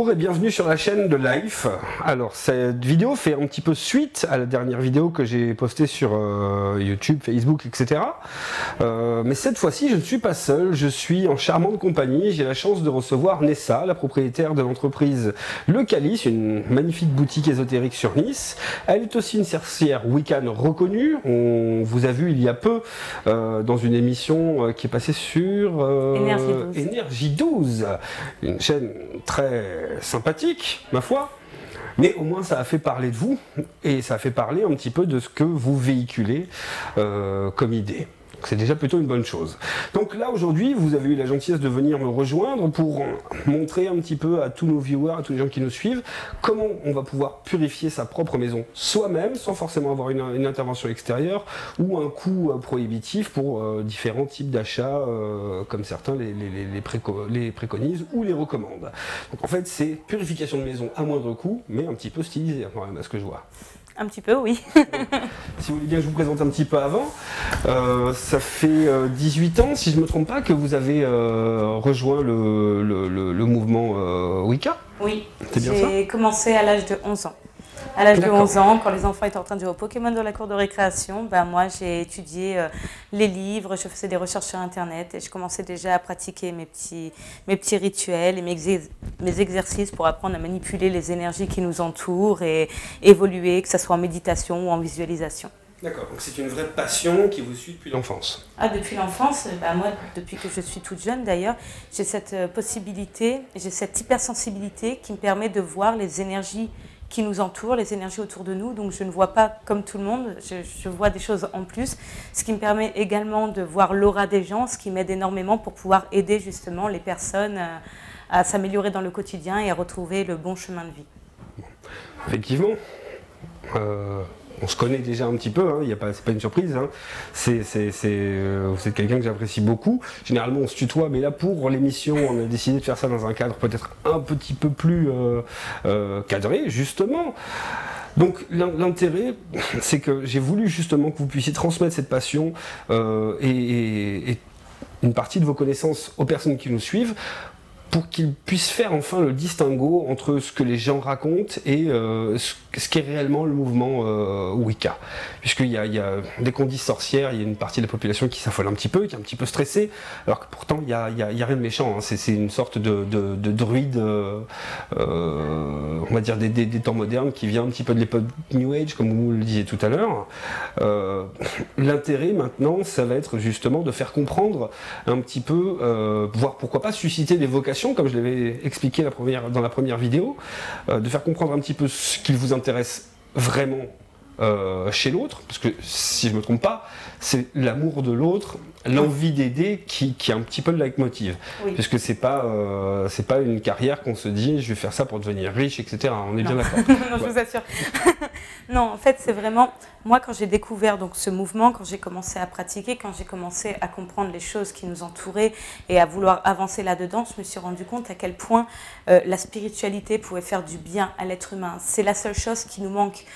Bonjour et bienvenue sur la chaîne de Life. Alors cette vidéo fait un petit peu suite à la dernière vidéo que j'ai postée sur YouTube, Facebook, etc. Mais cette fois-ci je ne suis pas seul, je suis en charmante compagnie. J'ai la chance de recevoir Nessa, la propriétaire de l'entreprise Le Calice, une magnifique boutique ésotérique sur Nice. Elle est aussi une sorcière Wiccan reconnue. On vous a vu il y a peu dans une émission qui est passée sur Énergie 12, une chaîne très sympathique, ma foi, mais au moins ça a fait parler de vous et ça a fait parler un petit peu de ce que vous véhiculez comme idée. C'est déjà plutôt une bonne chose. Donc là aujourd'hui vous avez eu la gentillesse de venir me rejoindre pour montrer un petit peu à tous nos viewers, à tous les gens qui nous suivent, comment on va pouvoir purifier sa propre maison soi-même sans forcément avoir une intervention extérieure ou un coût prohibitif pour différents types d'achats comme certains les préconisent ou les recommandent. Donc en fait c'est purification de maison à moindre coût mais un petit peu stylisé quand même à ce que je vois. Un petit peu, oui. Si vous voulez bien que je vous présente un petit peu avant, ça fait 18 ans, si je ne me trompe pas, que vous avez rejoint le mouvement Wicca. Oui, j'ai commencé à l'âge de 11 ans. À l'âge de 11 ans, quand les enfants étaient en train de jouer au Pokémon dans la cour de récréation, ben moi j'ai étudié les livres, je faisais des recherches sur Internet et je commençais déjà à pratiquer mes petits rituels et mes exercices pour apprendre à manipuler les énergies qui nous entourent et évoluer, que ce soit en méditation ou en visualisation. D'accord, donc c'est une vraie passion qui vous suit depuis l'enfance. Ah, depuis l'enfance, ben moi depuis que je suis toute jeune d'ailleurs, j'ai cette possibilité, j'ai cette hypersensibilité qui me permet de voir les énergies qui nous entourent, les énergies autour de nous. Donc je ne vois pas comme tout le monde, je vois des choses en plus, ce qui me permet également de voir l'aura des gens, ce qui m'aide énormément pour pouvoir aider justement les personnes à s'améliorer dans le quotidien et à retrouver le bon chemin de vie. Effectivement. On se connaît déjà un petit peu, hein, c'est pas une surprise. Hein. Vous êtes quelqu'un que j'apprécie beaucoup. Généralement, on se tutoie, mais là, pour l'émission, on a décidé de faire ça dans un cadre peut-être un petit peu plus cadré, justement. Donc, l'intérêt, c'est que j'ai voulu justement que vous puissiez transmettre cette passion et une partie de vos connaissances aux personnes qui nous suivent, pour qu'ils puissent faire enfin le distinguo entre ce que les gens racontent et ce qu'est réellement le mouvement Wicca. Puisqu'il y a, dès qu'on dit sorcière, il y a une partie de la population qui s'affole un petit peu, qui est un petit peu stressée, alors que pourtant il n'y a rien de méchant, hein. C'est une sorte de druide, on va dire des temps modernes, qui vient un petit peu de l'époque New Age, comme vous le disiez tout à l'heure. L'intérêt maintenant, ça va être justement de faire comprendre un petit peu, voire pourquoi pas susciter des vocations, comme je l'avais expliqué dans la première vidéo, de faire comprendre un petit peu ce qui vous intéresse vraiment chez l'autre, parce que si je ne me trompe pas, c'est l'amour de l'autre, l'envie d'aider qui est un petit peu le leitmotiv. Oui. Puisque c'est pas une carrière qu'on se dit je vais faire ça pour devenir riche, etc. On est bien d'accord. Non, je vous assure. Non, en fait, c'est vraiment, moi quand j'ai découvert donc, ce mouvement, quand j'ai commencé à pratiquer, quand j'ai commencé à comprendre les choses qui nous entouraient et à vouloir avancer là-dedans, je me suis rendu compte à quel point la spiritualité pouvait faire du bien à l'être humain. C'est la seule chose qui nous manque.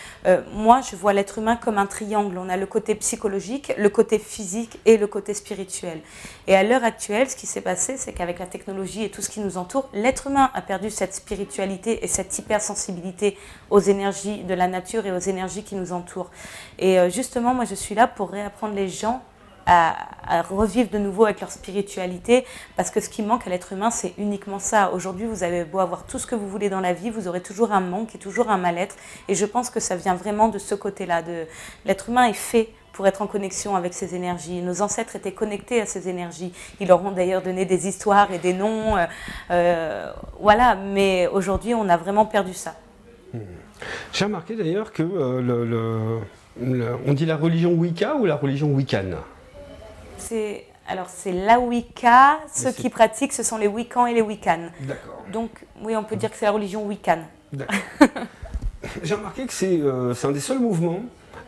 Moi, je vois l'être humain comme un triangle. On a le côté psychologique, le côté physique et le côté spirituel. Et à l'heure actuelle, ce qui s'est passé, c'est qu'avec la technologie et tout ce qui nous entoure, l'être humain a perdu cette spiritualité et cette hypersensibilité aux énergies de la nature et aux énergies qui nous entourent. Et justement, moi, je suis là pour réapprendre les gens à revivre de nouveau avec leur spiritualité, parce que ce qui manque à l'être humain, c'est uniquement ça. Aujourd'hui, vous avez beau avoir tout ce que vous voulez dans la vie, vous aurez toujours un manque et toujours un mal-être. Et je pense que ça vient vraiment de ce côté-là. L'être humain est fait pour être en connexion avec ces énergies. Nos ancêtres étaient connectés à ces énergies. Ils leur ont d'ailleurs donné des histoires et des noms. Voilà, mais aujourd'hui, on a vraiment perdu ça. J'ai remarqué d'ailleurs que on dit la religion Wicca ou la religion Wiccan? Alors c'est la Wicca, ceux qui pratiquent, ce sont les Wiccans et les Wiccans. D'accord. Donc oui, on peut dire que c'est la religion Wiccan. D'accord. J'ai remarqué que c'est un des seuls mouvements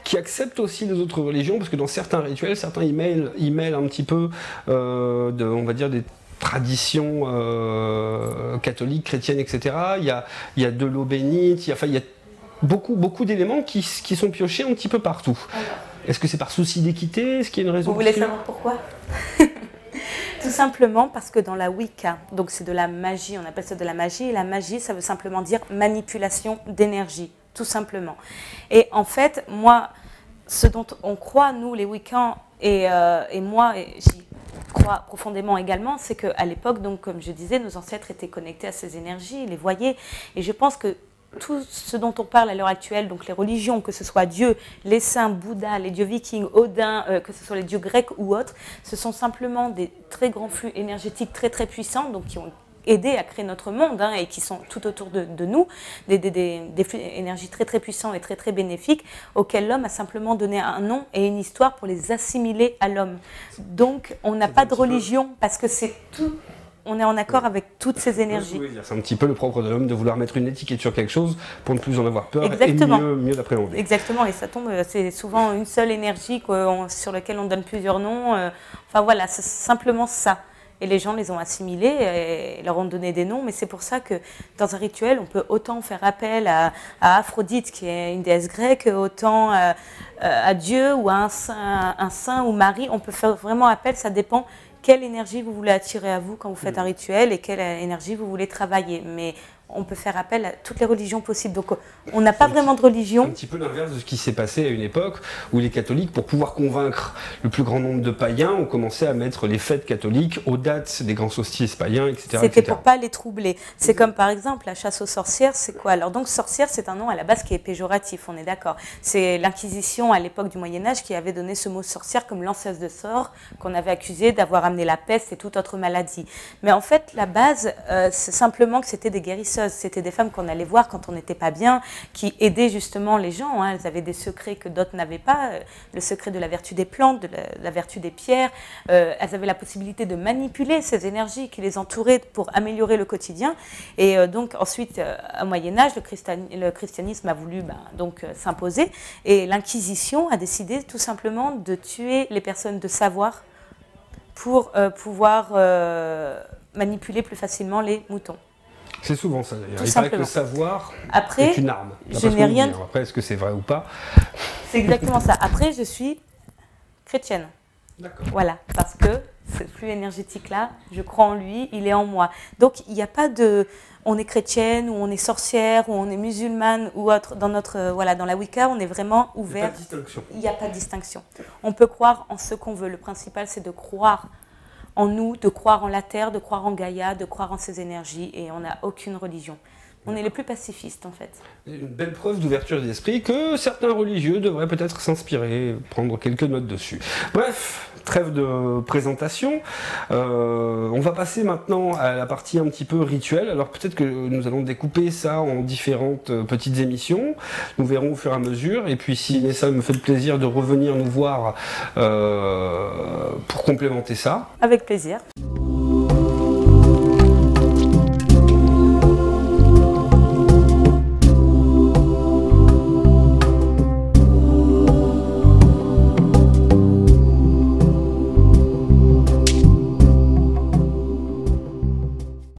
qui accepte aussi les autres religions, parce que dans certains rituels, certains y mêlent un petit peu, on va dire, des traditions catholiques, chrétiennes, etc. Il y a de l'eau bénite, il y a beaucoup d'éléments qui sont piochés un petit peu partout. Est-ce que c'est par souci d'équité? Est-ce qu'il y a une raison? Vous voulez savoir pourquoi? Tout simplement parce que dans la Wicca, donc c'est de la magie, on appelle ça de la magie, et la magie, ça veut simplement dire manipulation d'énergie, tout simplement. Et en fait, moi, ce dont on croit, nous, les Wiccans, et moi, j'y crois profondément également, c'est qu'à l'époque, donc comme je disais, nos ancêtres étaient connectés à ces énergies, ils les voyaient, et je pense que tout ce dont on parle à l'heure actuelle, donc les religions, que ce soit Dieu, les saints, Bouddha, les dieux vikings, Odin, que ce soit les dieux grecs ou autres, ce sont simplement des très grands flux énergétiques très très puissants, donc qui ont aidé à créer notre monde et qui sont tout autour de nous, des flux d'énergie très très puissants et très très bénéfiques, auxquels l'homme a simplement donné un nom et une histoire pour les assimiler à l'homme. Donc on n'a pas de religion parce que c'est tout. On est en accord avec toutes ces énergies. C'est un petit peu le propre de l'homme de vouloir mettre une étiquette sur quelque chose pour ne plus en avoir peur. Exactement. Et mieux l'appréhender. Exactement, et ça tombe, c'est souvent une seule énergie sur laquelle on donne plusieurs noms. Enfin voilà, c'est simplement ça. Et les gens les ont assimilés et leur ont donné des noms, mais c'est pour ça que dans un rituel, on peut autant faire appel à Aphrodite, qui est une déesse grecque, autant à Dieu ou à un saint ou Marie. On peut faire vraiment appel, ça dépend quelle énergie vous voulez attirer à vous quand vous faites un rituel et quelle énergie vous voulez travailler. Mais on peut faire appel à toutes les religions possibles. Donc on n'a pas vraiment de religion. Un petit peu l'inverse de ce qui s'est passé à une époque où les catholiques, pour pouvoir convaincre le plus grand nombre de païens, ont commencé à mettre les fêtes catholiques aux dates des grands solstices païens, etc. C'était pour pas les troubler. C'est comme par exemple la chasse aux sorcières, c'est quoi? Alors donc sorcière, c'est un nom à la base qui est péjoratif, on est d'accord. C'est l'Inquisition à l'époque du Moyen-Âge qui avait donné ce mot sorcière comme lanceuse de sorts, qu'on avait accusé d'avoir amené la peste et toute autre maladie. Mais en fait, la base, c'est simplement que c'était des guérisseurs. C'était des femmes qu'on allait voir quand on n'était pas bien, qui aidaient justement les gens. Elles avaient des secrets que d'autres n'avaient pas, le secret de la vertu des plantes, de la vertu des pierres. Elles avaient la possibilité de manipuler ces énergies qui les entouraient pour améliorer le quotidien. Et donc ensuite, au Moyen-Âge, le christianisme a voulu donc s'imposer. Et l'Inquisition a décidé tout simplement de tuer les personnes de savoir pour pouvoir manipuler plus facilement les moutons. C'est souvent ça d'ailleurs. Il paraît que le savoir est une arme. Je n'ai rien. Après, est-ce que c'est vrai ou pas? C'est exactement ça. Après, je suis chrétienne. D'accord. Voilà, parce que ce flux énergétique-là, je crois en lui, il est en moi. Donc, il n'y a pas de... On est chrétienne, ou on est sorcière, ou on est musulmane, ou autre. Dans la Wicca, on est vraiment ouvert. Il n'y a pas de distinction. On peut croire en ce qu'on veut. Le principal, c'est de croire en nous, de croire en la Terre, de croire en Gaïa, de croire en ses énergies, et on n'a aucune religion. On est les plus pacifistes en fait. Une belle preuve d'ouverture d'esprit que certains religieux devraient peut-être s'inspirer, prendre quelques notes dessus. Bref, trêve de présentation. On va passer maintenant à la partie un petit peu rituelle. Alors peut-être que nous allons découper ça en différentes petites émissions. Nous verrons au fur et à mesure. Et puis si Nessa me fait le plaisir de revenir nous voir pour complémenter ça. Avec plaisir.